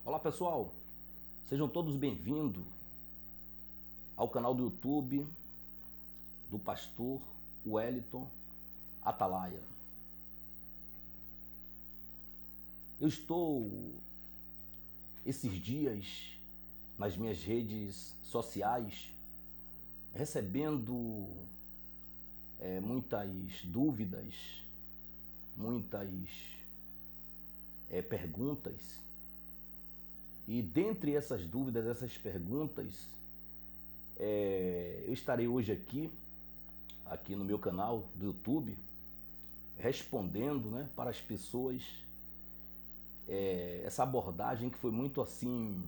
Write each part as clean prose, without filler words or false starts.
Olá pessoal, sejam todos bem-vindos ao canal do YouTube do pastor Wellington Atalaia. Eu estou esses dias nas minhas redes sociais recebendo muitas dúvidas, muitas perguntas. E dentre essas dúvidas, essas perguntas, eu estarei hoje aqui no meu canal do YouTube, respondendo, para as pessoas essa abordagem que foi muito assim,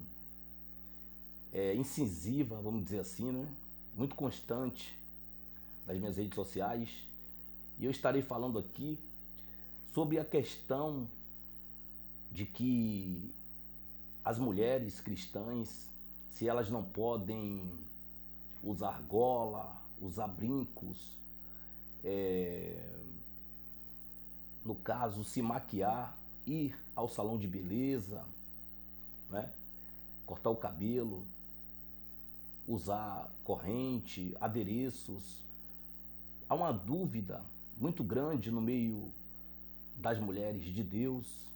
incisiva, vamos dizer assim, muito constante nas minhas redes sociais. E eu estarei falando aqui sobre a questão de que as mulheres cristãs, se elas não podem usar gola, usar brincos, no caso, se maquiar, ir ao salão de beleza, cortar o cabelo, usar corrente, adereços. Há uma dúvida muito grande no meio das mulheres de Deus.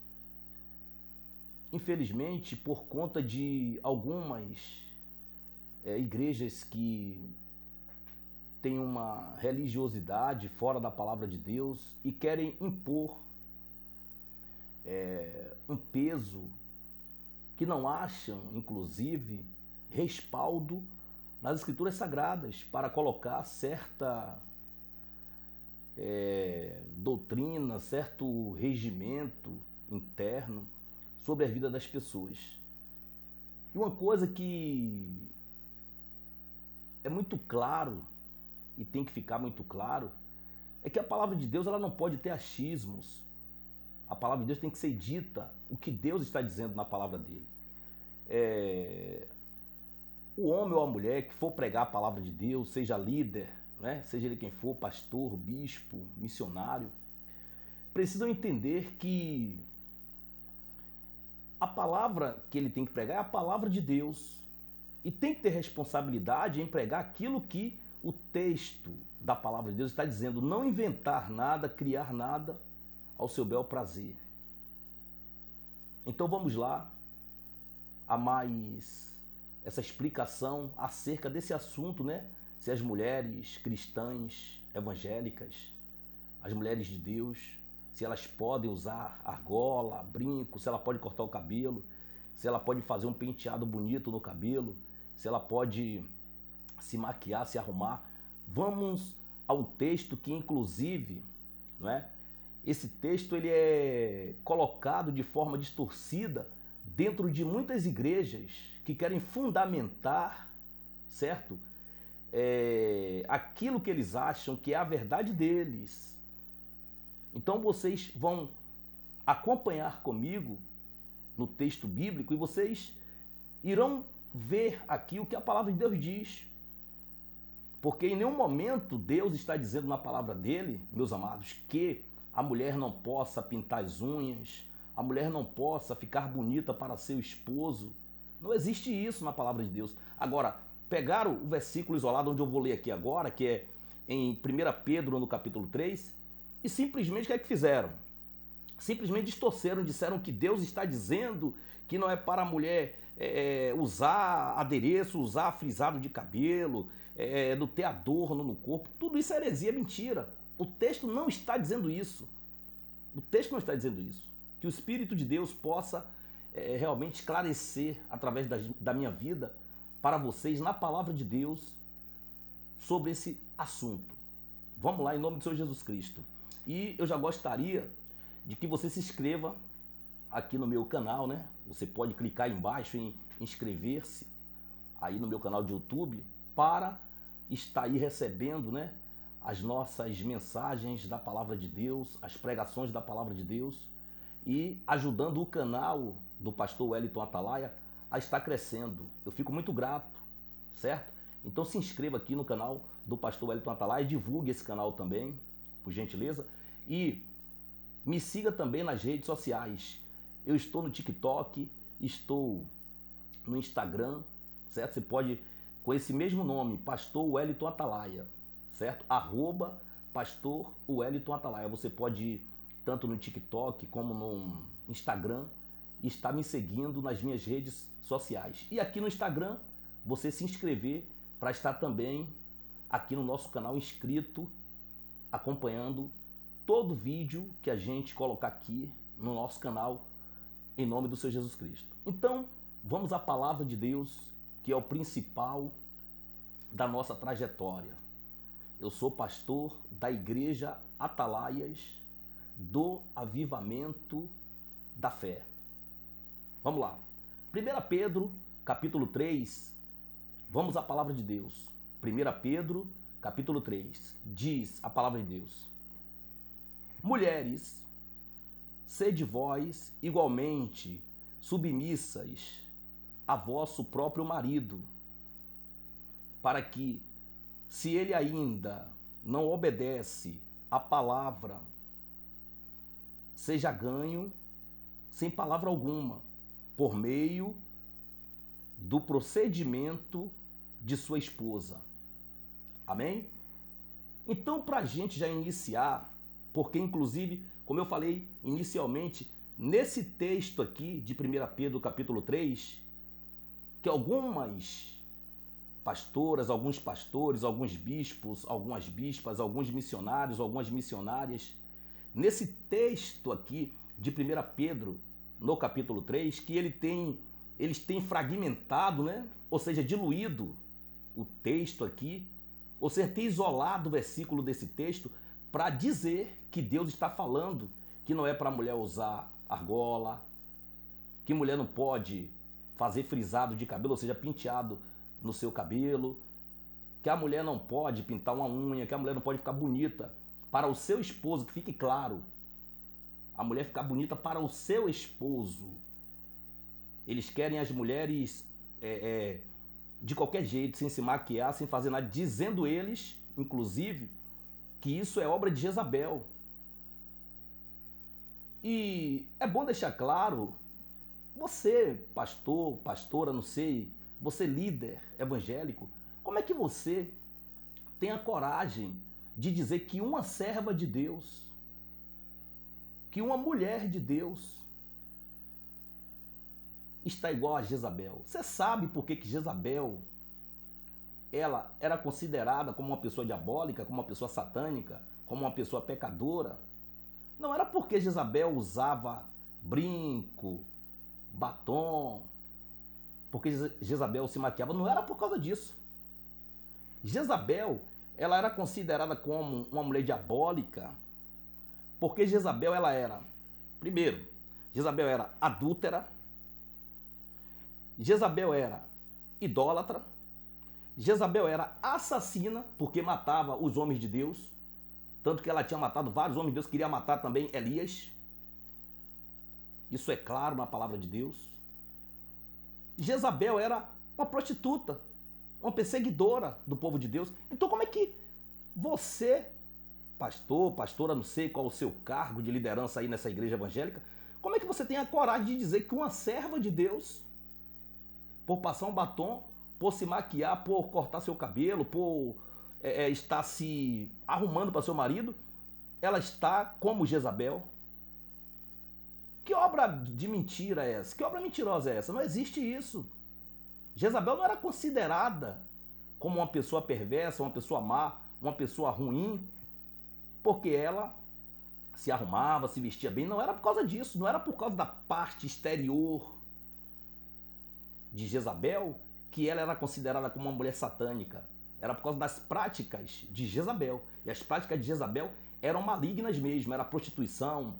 Infelizmente, por conta de algumas igrejas que têm uma religiosidade fora da palavra de Deus e querem impor um peso que não acham, inclusive, respaldo nas escrituras sagradas para colocar certa doutrina, certo regimento interno sobre a vida das pessoas. E uma coisa que é muito claro e tem que ficar muito claro é que a palavra de Deus ela não pode ter achismos. A palavra de Deus tem que ser dita o que Deus está dizendo na palavra dele. O homem ou a mulher que for pregar a palavra de Deus, seja líder, seja ele quem for, pastor, bispo, missionário, precisam entender que a palavra que ele tem que pregar é a palavra de Deus e tem que ter responsabilidade em pregar aquilo que o texto da palavra de Deus está dizendo, não inventar nada, criar nada ao seu bel prazer. Então vamos lá a mais essa explicação acerca desse assunto, se as mulheres cristãs evangélicas, as mulheres de Deus, se elas podem usar argola, brinco, se ela pode cortar o cabelo, se ela pode fazer um penteado bonito no cabelo, se ela pode se maquiar, se arrumar. Vamos a um texto que, inclusive, esse texto ele é colocado de forma distorcida dentro de muitas igrejas que querem fundamentar, certo? Aquilo que eles acham que é a verdade deles. Então vocês vão acompanhar comigo no texto bíblico e vocês irão ver aqui o que a palavra de Deus diz. Porque em nenhum momento Deus está dizendo na palavra dele, meus amados, que a mulher não possa pintar as unhas, a mulher não possa ficar bonita para seu esposo. Não existe isso na palavra de Deus. Agora, pegaram o versículo isolado onde eu vou ler aqui agora, que é em 1 Pedro, no capítulo 3, e simplesmente o que é que fizeram? Simplesmente distorceram, disseram que Deus está dizendo que não é para a mulher usar adereço, usar frisado de cabelo, não ter adorno no corpo. Tudo isso é heresia, mentira. O texto não está dizendo isso. O texto não está dizendo isso. Que o Espírito de Deus possa realmente esclarecer através da minha vida para vocês na palavra de Deus sobre esse assunto. Vamos lá, em nome do Senhor Jesus Cristo. E eu já gostaria de que você se inscreva aqui no meu canal, Você pode clicar aí embaixo em inscrever-se aí no meu canal de YouTube para estar aí recebendo, as nossas mensagens da palavra de Deus, as pregações da palavra de Deus e ajudando o canal do pastor Wellington Atalaia a estar crescendo. Eu fico muito grato, certo? Então se inscreva aqui no canal do pastor Wellington Atalaia, divulgue esse canal também, por gentileza, e me siga também nas redes sociais. Eu estou no TikTok estou no Instagram, certo? Você pode, com esse mesmo nome, Pastor Wellington Atalaia, certo? @Pastor Wellington Atalaia. Você pode ir tanto no TikTok como no Instagram e estar me seguindo nas minhas redes sociais. E aqui no Instagram, você se inscrever para estar também aqui no nosso canal inscrito, acompanhando todo vídeo que a gente colocar aqui no nosso canal, em nome do Senhor Jesus Cristo. Então, vamos à palavra de Deus, que é o principal da nossa trajetória. Eu sou pastor da Igreja Atalaias do Avivamento da Fé. Vamos lá. 1 Pedro, capítulo 3, vamos à palavra de Deus. 1 Pedro, capítulo 3, diz a palavra de Deus: Mulheres, sede vós igualmente submissas a vosso próprio marido, para que, se ele ainda não obedece à palavra, seja ganho sem palavra alguma, por meio do procedimento de sua esposa. Amém? Então, para a gente já iniciar, porque inclusive, como eu falei inicialmente, nesse texto aqui de 1 Pedro capítulo 3, que algumas pastoras, alguns pastores, alguns bispos, algumas bispas, alguns missionários, algumas missionárias, nesse texto aqui de 1 Pedro, no capítulo 3, que eles têm fragmentado, né? Ou seja, diluído o texto aqui, ou seja, tem isolado o versículo desse texto para dizer que Deus está falando que não é para a mulher usar argola, que mulher não pode fazer frisado de cabelo, ou seja, penteado no seu cabelo, que a mulher não pode pintar uma unha, que a mulher não pode ficar bonita para o seu esposo, que fique claro, a mulher ficar bonita para o seu esposo. Eles querem as mulheres de qualquer jeito, sem se maquiar, sem fazer nada, dizendo eles, inclusive, que isso é obra de Jezabel. E é bom deixar claro, você, pastor, pastora, não sei, você líder evangélico, como é que você tem a coragem de dizer que uma serva de Deus, que uma mulher de Deus está igual a Jezabel? Você sabe por que Jezabel ela era considerada como uma pessoa diabólica, como uma pessoa satânica, como uma pessoa pecadora? Não era porque Jezabel usava brinco, batom, porque Jezabel se maquiava, não era por causa disso. Jezabel, ela era considerada como uma mulher diabólica, porque Jezabel, ela era, primeiro, Jezabel era adúltera, Jezabel era idólatra, Jezabel era assassina, porque matava os homens de Deus, tanto que ela tinha matado vários homens de Deus, queria matar também Elias. Isso é claro na palavra de Deus. Jezabel era uma prostituta, uma perseguidora do povo de Deus. Então como é que você, pastor, pastora, não sei qual o seu cargo de liderança aí nessa igreja evangélica, como é que você tem a coragem de dizer que uma serva de Deus, por passar um batom, por se maquiar, por cortar seu cabelo, por estar se arrumando para seu marido, ela está como Jezabel? Que obra de mentira é essa? Que obra mentirosa é essa? Não existe isso. Jezabel não era considerada como uma pessoa perversa, uma pessoa má, uma pessoa ruim, porque ela se arrumava, se vestia bem. Não era por causa disso, não era por causa da parte exterior de Jezabel que ela era considerada como uma mulher satânica. Era por causa das práticas de Jezabel. E as práticas de Jezabel eram malignas mesmo. Era prostituição,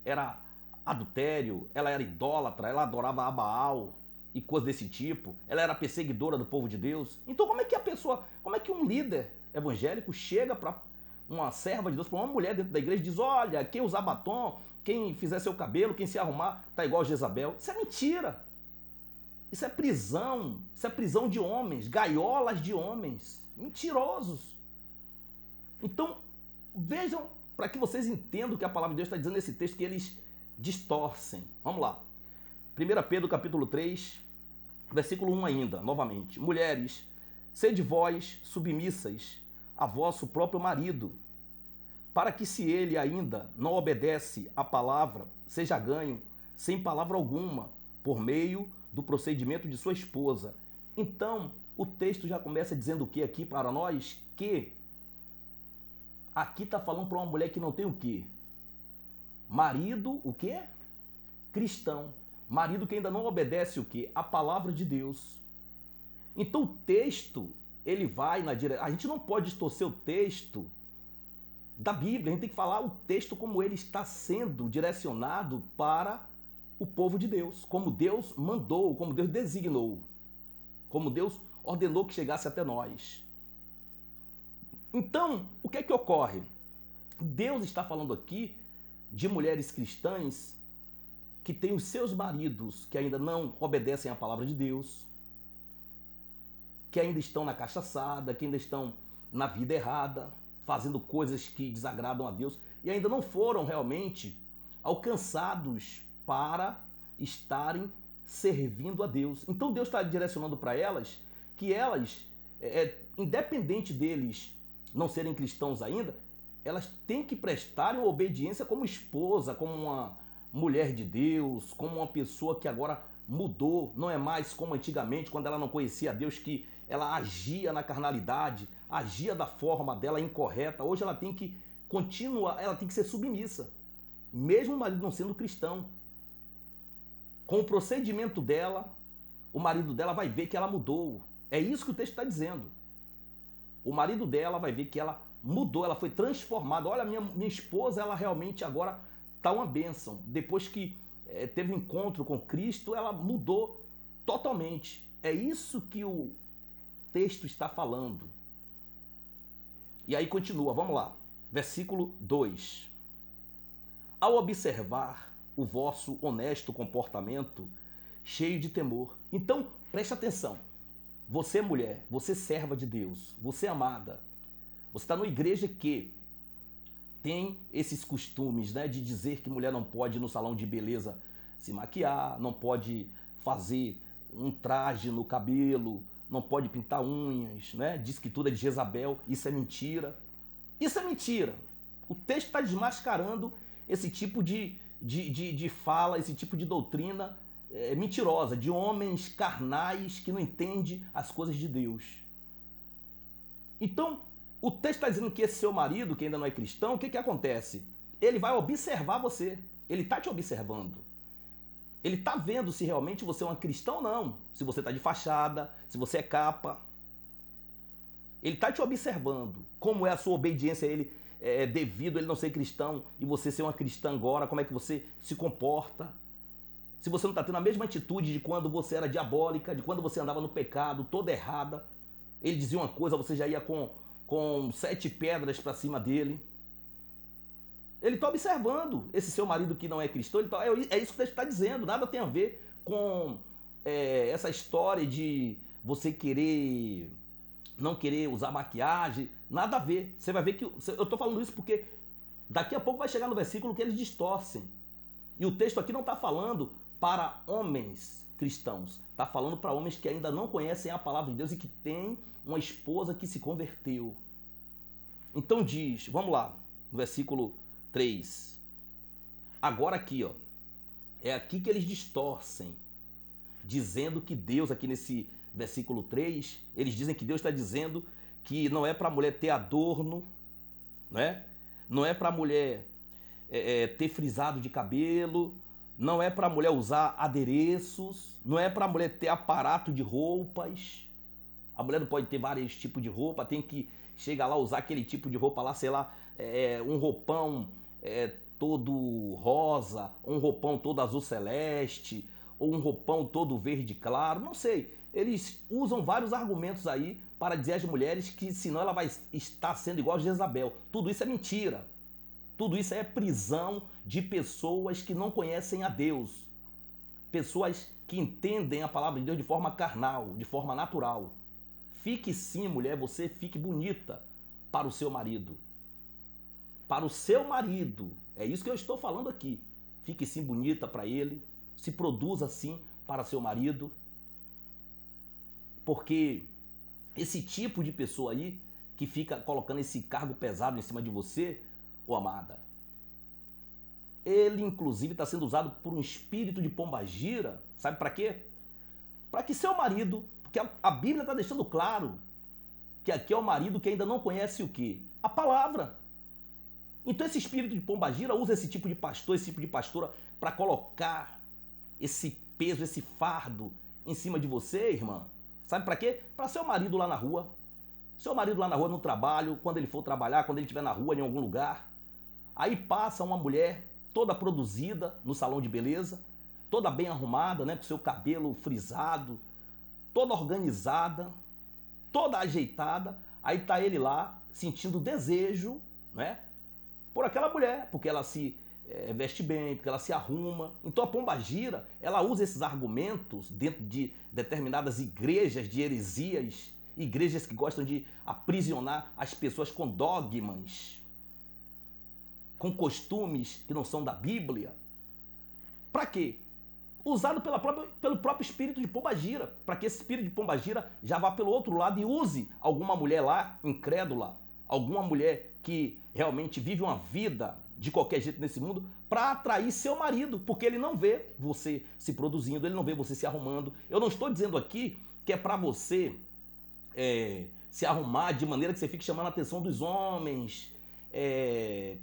era adultério, ela era idólatra, ela adorava a Baal e coisas desse tipo. Ela era perseguidora do povo de Deus. Então como é que a pessoa, como é que um líder evangélico chega para uma serva de Deus, para uma mulher dentro da igreja e diz: olha, quem usar batom, quem fizer seu cabelo, quem se arrumar, tá igual a Jezabel? Isso é mentira. Isso é prisão de homens, gaiolas de homens, mentirosos. Então, vejam, para que vocês entendam o que a palavra de Deus está dizendo nesse texto, que eles distorcem. Vamos lá. 1 Pedro capítulo 3, versículo 1 ainda, novamente. Mulheres, sede vós submissas a vosso próprio marido, para que se ele ainda não obedece à palavra, seja ganho sem palavra alguma, por meio do procedimento de sua esposa. Então, o texto já começa dizendo o que aqui para nós? Que aqui está falando para uma mulher que não tem o quê? Marido, o quê? Cristão. Marido que ainda não obedece o quê? A palavra de Deus. Então o texto, ele vai na direção... A gente não pode distorcer o texto da Bíblia, a gente tem que falar o texto como ele está sendo direcionado para o povo de Deus, como Deus mandou, como Deus designou, como Deus ordenou que chegasse até nós. Então, o que é que ocorre? Deus está falando aqui de mulheres cristãs que têm os seus maridos que ainda não obedecem à palavra de Deus, que ainda estão na cachaçada, que ainda estão na vida errada, fazendo coisas que desagradam a Deus e ainda não foram realmente alcançados para estarem servindo a Deus. Então Deus está direcionando para elas que elas, independente deles não serem cristãos ainda, elas têm que prestarem obediência como esposa, como uma mulher de Deus, como uma pessoa que agora mudou, não é mais como antigamente, quando ela não conhecia a Deus, que ela agia na carnalidade, agia da forma dela incorreta. Hoje ela tem que continuar, ela tem que ser submissa, mesmo o marido não sendo cristão. Com o procedimento dela, o marido dela vai ver que ela mudou. É isso que o texto está dizendo. O marido dela vai ver que ela mudou, ela foi transformada. Olha, minha esposa, ela realmente agora está uma bênção. Depois que teve um encontro com Cristo, ela mudou totalmente. É isso que o texto está falando. E aí continua, vamos lá. Versículo 2. Ao observar o vosso honesto comportamento, cheio de temor. Então, preste atenção. Você, mulher, você serva de Deus, você amada, você está numa igreja que tem esses costumes, né, de dizer que mulher não pode ir no salão de beleza se maquiar, não pode fazer um traje no cabelo, não pode pintar unhas, né? Diz que tudo é de Jezabel. Isso é mentira. Isso é mentira. O texto está desmascarando esse tipo de fala, esse tipo de doutrina mentirosa, de homens carnais que não entendem as coisas de Deus. Então, o texto está dizendo que esse seu marido, que ainda não é cristão, o que acontece? Ele vai observar você. Ele está te observando. Ele está vendo se realmente você é uma cristã ou não. Se você está de fachada, se você é capa. Ele está te observando. Como é a sua obediência a ele devido a ele não ser cristão e você ser uma cristã agora, como é que você se comporta. Se você não está tendo a mesma atitude de quando você era diabólica, de quando você andava no pecado, toda errada. Ele dizia uma coisa, você já ia com 7 pedras para cima dele. Ele está observando esse seu marido que não é cristão. É isso que ele está dizendo. Nada tem a ver com essa história de você não querer usar maquiagem. Nada a ver. Você vai ver que... Eu estou falando isso porque daqui a pouco vai chegar no versículo que eles distorcem. E o texto aqui não está falando para homens cristãos. Está falando para homens que ainda não conhecem a palavra de Deus e que têm uma esposa que se converteu. Então diz, vamos lá, no versículo 3. Agora aqui, ó, é aqui que eles distorcem, dizendo que Deus, aqui nesse versículo 3, eles dizem que Deus está dizendo que não é para a mulher ter adorno, né? Não é para a mulher ter frisado de cabelo, não é para a mulher usar adereços, não é para a mulher ter aparato de roupas. A mulher não pode ter vários tipos de roupa, tem que chegar lá, usar aquele tipo de roupa lá, sei lá, um roupão todo rosa, um roupão todo azul celeste, ou um roupão todo verde claro, não sei. Eles usam vários argumentos aí para dizer às mulheres que senão ela vai estar sendo igual a Jezabel. Tudo isso é mentira. Tudo isso é prisão de pessoas que não conhecem a Deus. Pessoas que entendem a palavra de Deus de forma carnal, de forma natural. Fique sim, mulher, você fique bonita para o seu marido. Para o seu marido. É isso que eu estou falando aqui. Fique sim bonita para ele. se produza assim para seu marido. Porque esse tipo de pessoa aí, que fica colocando esse cargo pesado em cima de você, ô amada, ele inclusive está sendo usado por um espírito de pombagira, sabe para quê? Para que seu marido, porque a Bíblia está deixando claro que aqui é o marido que ainda não conhece o quê? A palavra. Então esse espírito de pombagira usa esse tipo de pastor, esse tipo de pastora para colocar esse peso, esse fardo em cima de você, irmã. Sabe para quê? Para seu marido lá na rua. Seu marido lá na rua no trabalho, quando ele for trabalhar, quando ele estiver na rua em algum lugar. Aí passa uma mulher toda produzida no salão de beleza, toda bem arrumada, né, com seu cabelo frisado, toda organizada, toda ajeitada. Aí tá ele lá sentindo desejo, né, por aquela mulher, porque ela se veste bem, porque ela se arruma. Então a pombagira, ela usa esses argumentos dentro de determinadas igrejas de heresias, igrejas que gostam de aprisionar as pessoas com dogmas, com costumes que não são da Bíblia. Para quê? Usado pelo próprio espírito de pombagira, para que esse espírito de pombagira já vá pelo outro lado e use alguma mulher lá, incrédula, alguma mulher que realmente vive uma vida de qualquer jeito nesse mundo, para atrair seu marido, porque ele não vê você se produzindo, ele não vê você se arrumando. Eu não estou dizendo aqui que é para você se arrumar de maneira que você fique chamando a atenção dos homens,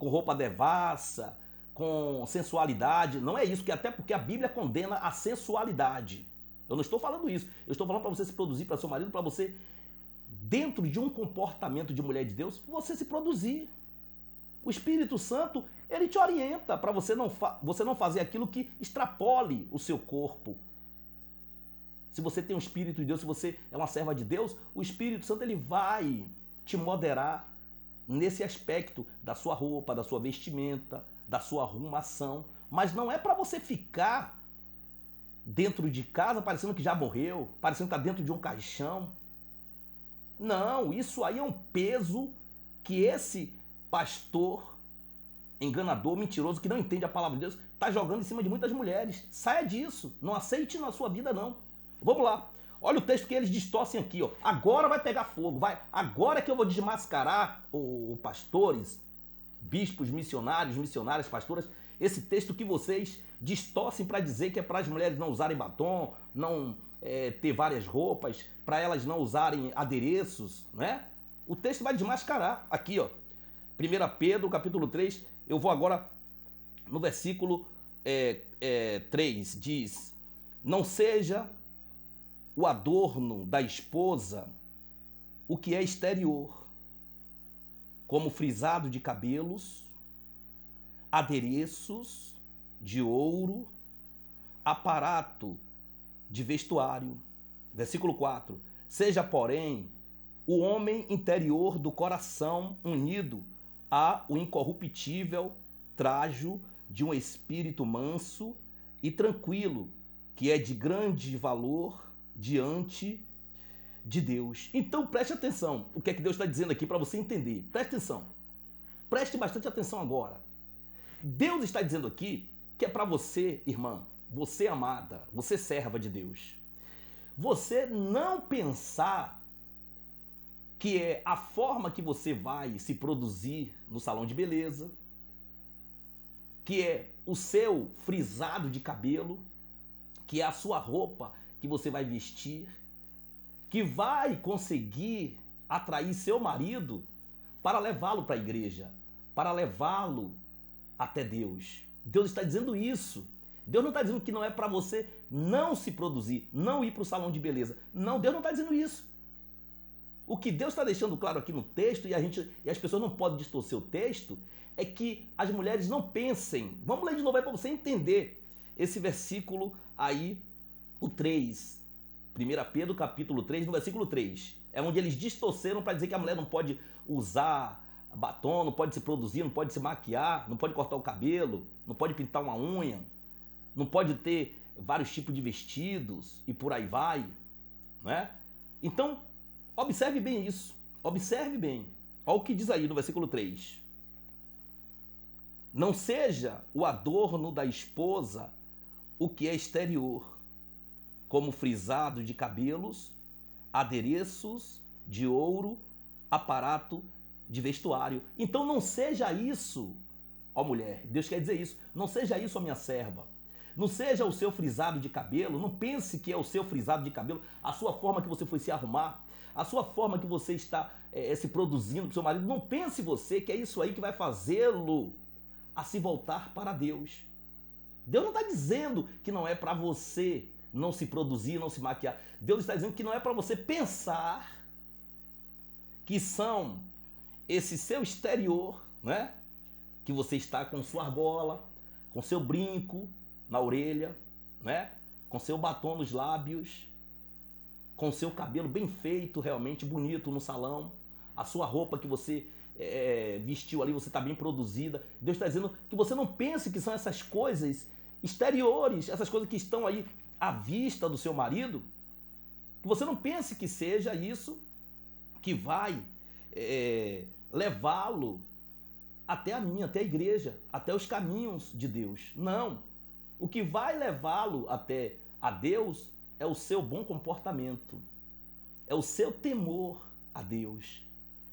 com roupa devassa, com sensualidade. Não é isso, que até porque a Bíblia condena a sensualidade. Eu não estou falando isso. Eu estou falando para você se produzir para seu marido, para você, dentro de um comportamento de mulher de Deus, você se produzir. O Espírito Santo, ele te orienta para você não fazer aquilo que extrapole o seu corpo. Se você tem um Espírito de Deus, se você é uma serva de Deus, o Espírito Santo ele vai te moderar nesse aspecto da sua roupa, da sua vestimenta, da sua arrumação. Mas não é para você ficar dentro de casa parecendo que já morreu, parecendo que está dentro de um caixão. Não, isso aí é um peso que esse pastor enganador, mentiroso, que não entende a palavra de Deus, está jogando em cima de muitas mulheres. Saia disso, não aceite na sua vida não. Vamos lá, olha o texto que eles distorcem aqui, ó. Agora vai pegar fogo, vai. Agora que eu vou desmascarar os pastores, bispos, missionárias, pastoras, esse texto que vocês distorcem para dizer que é para as mulheres não usarem batom, não ter várias roupas, para elas não usarem adereços, né? O texto vai desmascarar aqui, ó. 1 Pedro, capítulo 3, eu vou agora no versículo 3, diz: não seja o adorno da esposa o que é exterior, como frisado de cabelos, adereços de ouro, aparato de vestuário. Versículo 4, seja, porém, o homem interior do coração unido ao incorruptível trajo de um espírito manso e tranquilo, que é de grande valor diante de Deus. Então preste atenção, o que é que Deus está dizendo aqui para você entender. Preste atenção, preste bastante atenção agora. Deus está dizendo aqui que é para você, irmã, você amada, você serva de Deus, você não pensar que é a forma que você vai se produzir no salão de beleza, que é o seu frisado de cabelo, que é a sua roupa que você vai vestir, que vai conseguir atrair seu marido para levá-lo para a igreja, para levá-lo até Deus. Deus está dizendo isso. Deus não está dizendo que não é para você não se produzir, não ir para o salão de beleza. Não, Deus não está dizendo isso. O que Deus está deixando claro aqui no texto, e as pessoas não podem distorcer o texto, é que as mulheres não pensem. Vamos ler de novo aí para você entender esse versículo aí, o 3. 1 Pedro capítulo 3, no versículo 3. É onde eles distorceram para dizer que a mulher não pode usar batom, não pode se produzir, não pode se maquiar, não pode cortar o cabelo, não pode pintar uma unha, não pode ter vários tipos de vestidos e por aí vai, não é? Então, observe bem isso, observe bem. Olha o que diz aí no versículo 3. Não seja o adorno da esposa o que é exterior, como frisado de cabelos, adereços de ouro, aparato de vestuário. Então não seja isso, ó mulher, Deus quer dizer isso, não seja isso, ó minha serva. Não seja o seu frisado de cabelo, não pense que é o seu frisado de cabelo, a sua forma que você foi se arrumar, a sua forma que você está se produzindo para o seu marido. Não pense você que é isso aí que vai fazê-lo a se voltar para Deus. Deus não está dizendo que não é para você não se produzir, não se maquiar. Deus está dizendo que não é para você pensar que são esse seu exterior, né? Que você está com sua argola, com seu brinco na orelha, né? Com seu batom nos lábios, com seu cabelo bem feito, realmente bonito no salão, a sua roupa que você vestiu ali, você está bem produzida. Deus está dizendo que você não pense que são essas coisas exteriores, essas coisas que estão aí à vista do seu marido, que você não pense que seja isso que vai levá-lo até a mim, até a igreja, até os caminhos de Deus. Não. O que vai levá-lo até a Deus é o seu bom comportamento, é o seu temor a Deus,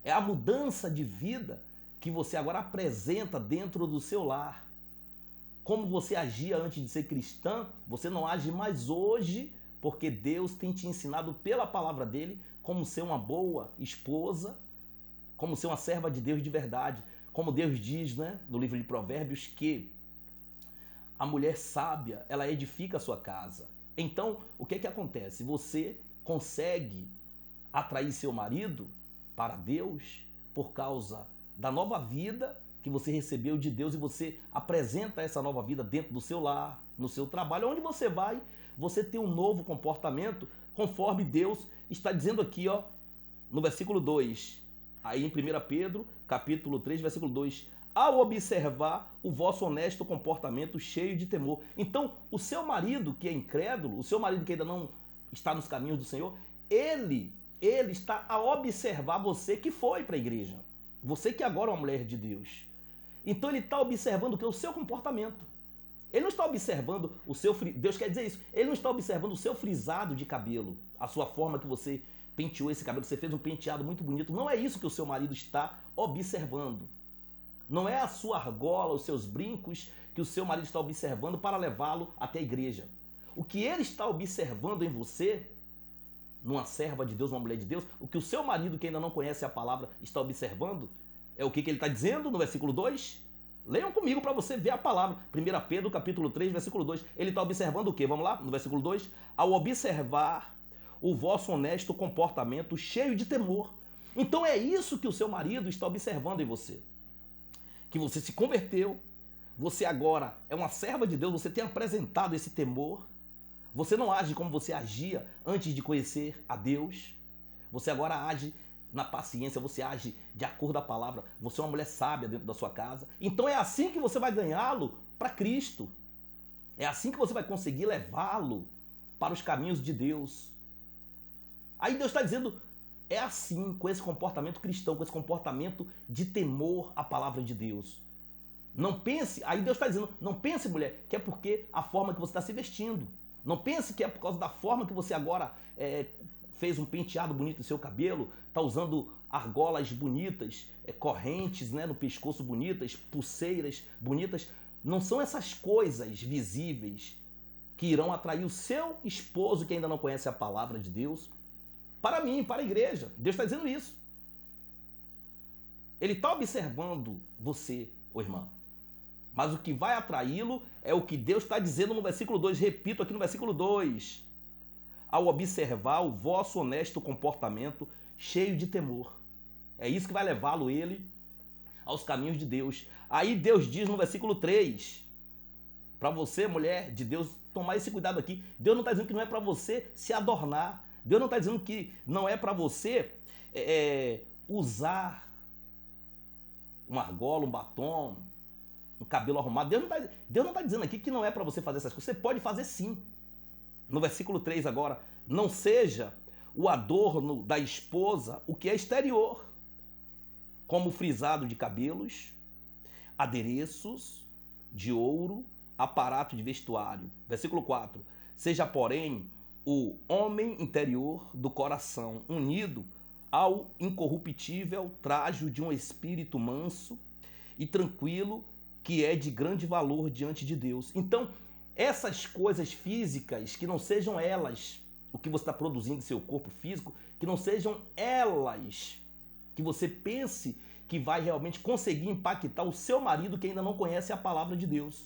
é a mudança de vida que você agora apresenta dentro do seu lar. Como você agia antes de ser cristã, você não age mais hoje, porque Deus tem te ensinado pela palavra dele como ser uma boa esposa, como ser uma serva de Deus de verdade. Como Deus diz, né, no livro de Provérbios, que a mulher sábia, ela edifica a sua casa. Então, o que acontece? Você consegue atrair seu marido para Deus por causa da nova vida que você recebeu de Deus, e você apresenta essa nova vida dentro do seu lar, no seu trabalho, onde você vai, você tem um novo comportamento, conforme Deus está dizendo aqui, ó, no versículo 2, aí em 1 Pedro, capítulo 3, versículo 2, ao observar o vosso honesto comportamento cheio de temor. Então, o seu marido que é incrédulo, o seu marido que ainda não está nos caminhos do Senhor, ele está a observar você que foi para a igreja, você que agora é uma mulher de Deus. Então ele está observando o que? O seu comportamento. Ele não está observando o seu... Deus quer dizer isso. Ele não está observando o seu frisado de cabelo, a sua forma que você penteou esse cabelo, você fez um penteado muito bonito. Não é isso que o seu marido está observando. Não é a sua argola, os seus brincos que o seu marido está observando para levá-lo até a igreja. O que ele está observando em você, numa serva de Deus, uma mulher de Deus, o que o seu marido, que ainda não conhece a palavra, está observando, é o que ele está dizendo no versículo 2? Leiam comigo para você ver a palavra. 1 Pedro, capítulo 3, versículo 2. Ele está observando o quê? Vamos lá, no versículo 2. Ao observar o vosso honesto comportamento cheio de temor. Então é isso que o seu marido está observando em você. Que você se converteu, você agora é uma serva de Deus, você tem apresentado esse temor, você não age como você agia antes de conhecer a Deus, você agora age na paciência, você age de acordo com a palavra, você é uma mulher sábia dentro da sua casa. Então é assim que você vai ganhá-lo para Cristo, é assim que você vai conseguir levá-lo para os caminhos de Deus. Aí Deus está dizendo, é assim, com esse comportamento cristão, com esse comportamento de temor à palavra de Deus. Não pense, aí Deus está dizendo, não pense, mulher, que é porque a forma que você está se vestindo. Não pense que é por causa da forma que você agora fez um penteado bonito no seu cabelo, está usando argolas bonitas, correntes, né, no pescoço bonitas, pulseiras bonitas. Não são essas coisas visíveis que irão atrair o seu esposo, que ainda não conhece a palavra de Deus, para mim, para a igreja. Deus está dizendo isso. Ele está observando você, ô irmã. Mas o que vai atraí-lo é o que Deus está dizendo no versículo 2. Repito aqui no versículo 2. Ao observar o vosso honesto comportamento cheio de temor. É isso que vai levá-lo ele aos caminhos de Deus. Aí Deus diz no versículo 3, para você, mulher de Deus, tomar esse cuidado aqui. Deus não está dizendo que não é para você se adornar. Deus não está dizendo que não é para você usar uma argola, um batom, um cabelo arrumado. Deus não está dizendo aqui que não é para você fazer essas coisas. Você pode fazer sim. No versículo 3 agora, não seja o adorno da esposa o que é exterior, como frisado de cabelos, adereços de ouro, aparato de vestuário. Versículo 4. Seja, porém, o homem interior do coração unido ao incorruptível trajo de um espírito manso e tranquilo, que é de grande valor diante de Deus. Então, essas coisas físicas, que não sejam elas o que você está produzindo em seu corpo físico, que não sejam elas que você pense que vai realmente conseguir impactar o seu marido que ainda não conhece a palavra de Deus.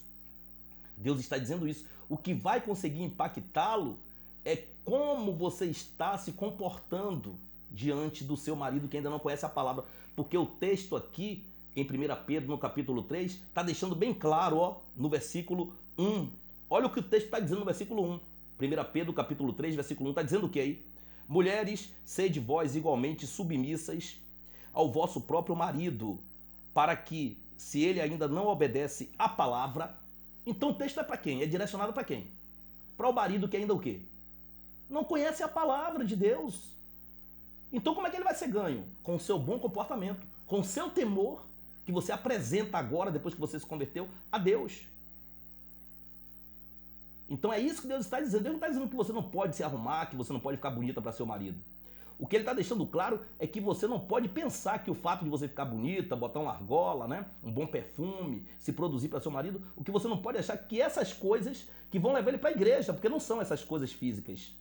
Deus está dizendo isso. O que vai conseguir impactá-lo é como você está se comportando diante do seu marido que ainda não conhece a palavra. Porque o texto aqui, em 1 Pedro, no capítulo 3, está deixando bem claro, ó, no versículo 1. Olha o que o texto está dizendo no versículo 1. 1 Pedro, capítulo 3, versículo 1, está dizendo o que aí? Mulheres, sede vós igualmente submissas ao vosso próprio marido, para que, se ele ainda não obedece à palavra, então o texto é para quem? É direcionado para quem? Para o marido que ainda o quê? Não conhece a palavra de Deus. Então como é que ele vai ser ganho? Com o seu bom comportamento, com o seu temor que você apresenta agora, depois que você se converteu, a Deus. Então é isso que Deus está dizendo. Deus não está dizendo que você não pode se arrumar, que você não pode ficar bonita para seu marido. O que ele está deixando claro é que você não pode pensar que o fato de você ficar bonita, botar uma argola, né, um bom perfume, se produzir para seu marido, o que você não pode achar que essas coisas que vão levar ele para a igreja, porque não são essas coisas físicas.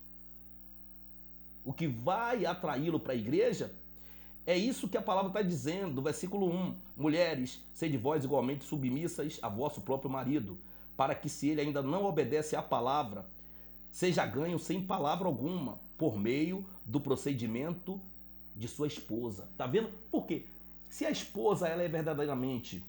O que vai atraí-lo para a igreja é isso que a palavra está dizendo, versículo 1. Mulheres, sede vós igualmente submissas a vosso próprio marido, para que, se ele ainda não obedece à palavra, seja ganho sem palavra alguma, por meio do procedimento de sua esposa. Tá vendo? Por quê? Se a esposa ela é verdadeiramente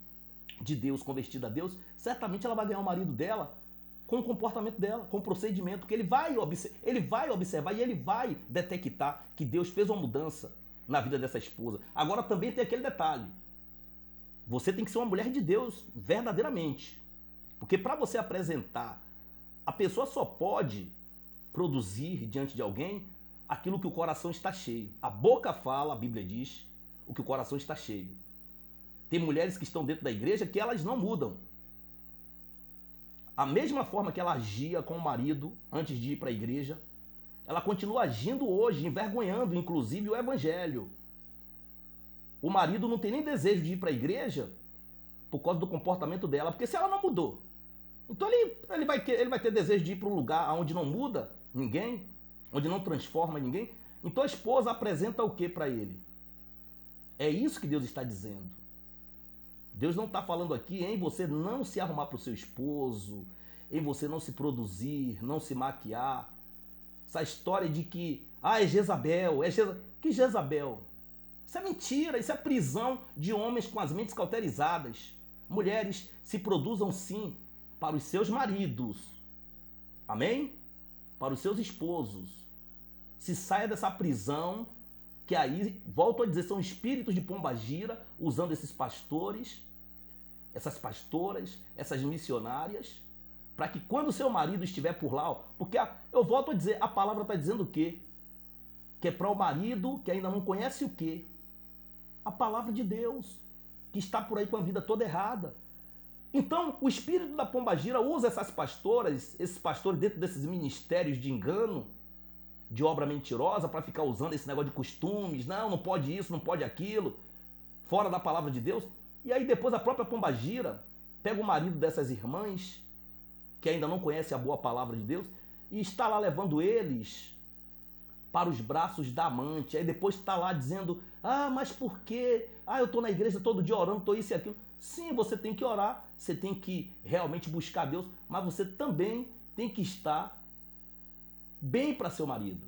de Deus, convertida a Deus, certamente ela vai ganhar o marido dela com o comportamento dela, com o procedimento, que ele vai observar e ele vai detectar que Deus fez uma mudança na vida dessa esposa. Agora também tem aquele detalhe. Você tem que ser uma mulher de Deus verdadeiramente. Porque para você apresentar, a pessoa só pode produzir diante de alguém aquilo que o coração está cheio. A boca fala, a Bíblia diz, o que o coração está cheio. Tem mulheres que estão dentro da igreja que elas não mudam. A mesma forma que ela agia com o marido antes de ir para a igreja, ela continua agindo hoje, envergonhando inclusive o evangelho. O marido não tem nem desejo de ir para a igreja por causa do comportamento dela, porque se ela não mudou, então ele vai ter desejo de ir para um lugar onde não muda ninguém, onde não transforma ninguém. Então a esposa apresenta o que para ele? É isso que Deus está dizendo. Deus não está falando aqui em você não se arrumar para o seu esposo, em você não se produzir, não se maquiar. Essa história de que, é Jezabel, Que Jezabel? Isso é mentira, isso é prisão de homens com as mentes cauterizadas. Mulheres, se produzam sim para os seus maridos. Amém? Para os seus esposos. Se saia dessa prisão, que aí, volto a dizer, são espíritos de pombagira, usando esses pastores, essas pastoras, essas missionárias, para que quando o seu marido estiver por lá, porque eu volto a dizer, a palavra está dizendo o quê? Que é para o marido que ainda não conhece o quê? A palavra de Deus, que está por aí com a vida toda errada. Então, o espírito da pombagira usa essas pastoras, esses pastores dentro desses ministérios de engano, de obra mentirosa, para ficar usando esse negócio de costumes, não pode isso, não pode aquilo, fora da palavra de Deus. E aí depois a própria pombagira pega o marido dessas irmãs, que ainda não conhece a boa palavra de Deus, e está lá levando eles para os braços da amante. Aí depois está lá dizendo, mas por quê? Eu estou na igreja todo dia orando, estou isso e aquilo. Sim, você tem que orar, você tem que realmente buscar Deus, mas você também tem que estar bem para seu marido.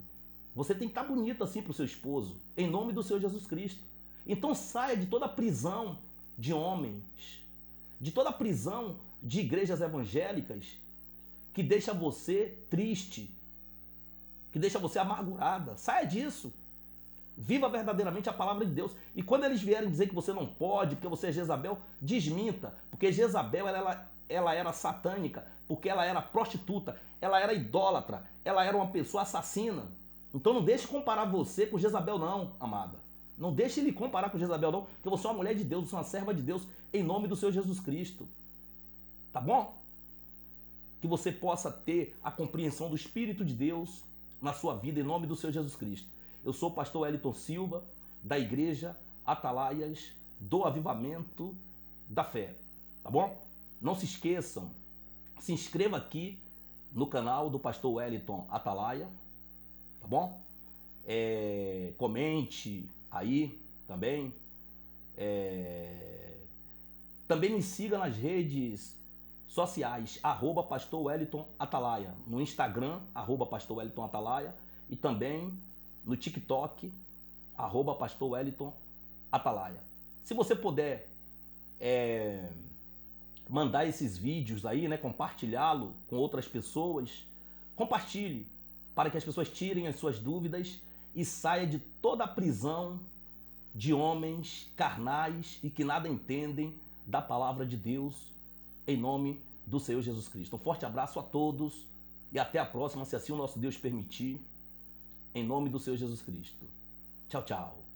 Você tem que estar bonito assim para o seu esposo, em nome do Senhor Jesus Cristo. Então saia de toda a prisão de homens, de toda a prisão de igrejas evangélicas que deixa você triste, que deixa você amargurada. Saia disso. Viva verdadeiramente a palavra de Deus. E quando eles vierem dizer que você não pode, porque você é Jezabel, desminta. Porque Jezabel ela era satânica, porque ela era prostituta, ela era idólatra, ela era uma pessoa assassina. Então não deixe comparar você com Jezabel não, amada. Não deixe ele comparar com Jezabel não, porque você é uma mulher de Deus, você é uma serva de Deus, em nome do Senhor Jesus Cristo. Tá bom? que você possa ter a compreensão do Espírito de Deus na sua vida, em nome do Senhor Jesus Cristo. Eu sou o pastor Wellington Silva, da Igreja Atalaias do Avivamento da Fé, tá bom? Não se esqueçam, se inscreva aqui no canal do pastor Wellington Atalaia, tá bom? Comente aí também. Também me siga nas redes sociais, @pastor Wellington Atalaia, no Instagram, @pastor Wellington Atalaia, e também no TikTok, @pastor Wellington Atalaia. Se você puder mandar esses vídeos aí, né, compartilhá-lo com outras pessoas, compartilhe para que as pessoas tirem as suas dúvidas e saia de toda a prisão de homens carnais e que nada entendem da palavra de Deus, em nome do Senhor Jesus Cristo. Um forte abraço a todos e até a próxima, se assim o nosso Deus permitir, em nome do Senhor Jesus Cristo. Tchau, tchau.